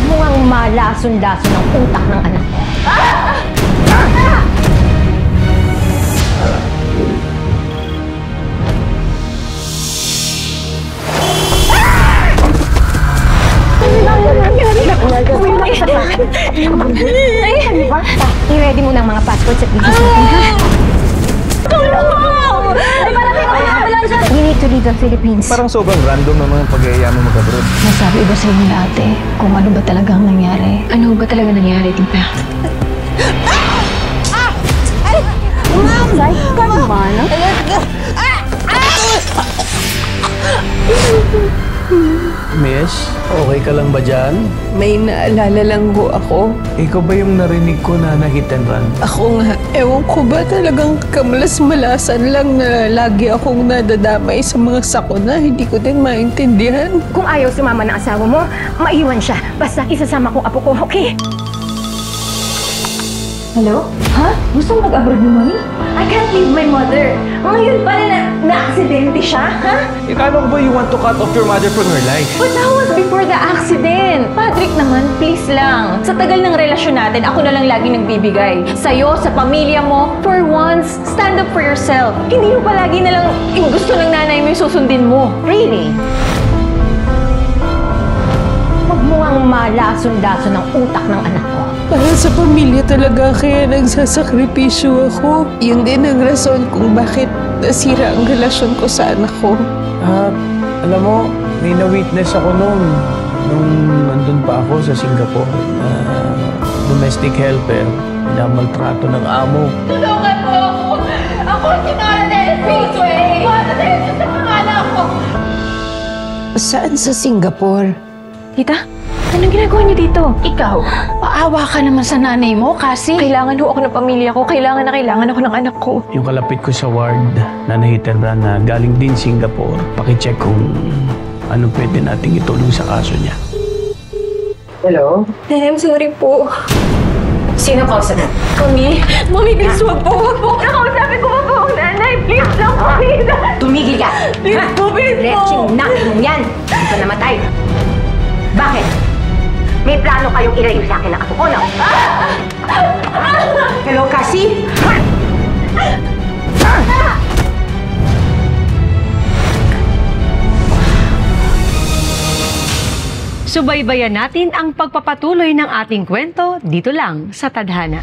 mo ngang malason-lason ng utak ng anak ko. I-ready mo ng mga passports at visas natin, ha? Tulong! We need to leave the Philippines. Parang sobrang random ang mga pag-iayama mag-abroad. Nasabi ba sa inyo ate kung ano ba talagang nangyari? Ano ba talaga nangyari, tita? Zay, kalma na. Miss, okay ka lang ba dyan? May naalala lang ho ako. Ikaw ba yung narinig ko na na-hit and run? Ako nga, ewan ko ba talagang kamalas-malasan lang na lagi akong nadadamay sa mga sakuna. Hindi ko din maintindihan. Kung ayaw sumama ng asawa mo, maiwan siya. Basta isasama kong apo ko, okay? Hello? Ha? Gusto mo mag-abroad ni Mami? I can't leave my mother. Ngayon pa na-aksidente siya, ha? Ikano ba you want to cut off your mother from your life? But that was before the accident. Patrick naman, please lang. Sa tagal ng relasyon natin, ako na lang lagi nagbibigay. Sa'yo, sa pamilya mo, for once, stand up for yourself. Hindi mo palagi na lang yung gusto ng nanay mo yung susundin mo. Really? Huwag mo ang malason-lason ng utak ng anak ko. Para sa pamilya talaga kaya nagsasakripisyo ako. Yun din ang rason kung bakit nasira ang relasyon ko sa anak ko. Alam mo, may na-witness ako nung nandun pa ako sa Singapore. Domestic helper, pinamaltrato ng amo. Tulungan mo ako! Ako si Martes! Peaceway! Martes! Sa pangalan ko! Saan sa Singapore? Tita, anong ginagawa niyo dito? Ikaw, paawa ka naman sa nanay mo kasi. Kailangan ho ako ng pamilya ko. Kailangan ako ng anak ko. Yung kalapit ko sa ward na na-hit and run na galing din Singapore, pakicheck kung ano pwede nating itulong sa kaso niya. Hello? I'm sorry po. Sino kausap mo? Mami, please wag po. Wag po. Nakausapin ko pa po ang nanay. Please lang po. Tumigil ka! Please po, please po. Leching na yung yan! Hindi ka namatay! Bakit? May plano kayong ilayo sa akin ng apo ko, no? Hello, Cassie? Subaybayan natin ang pagpapatuloy ng ating kwento dito lang sa Tadhana.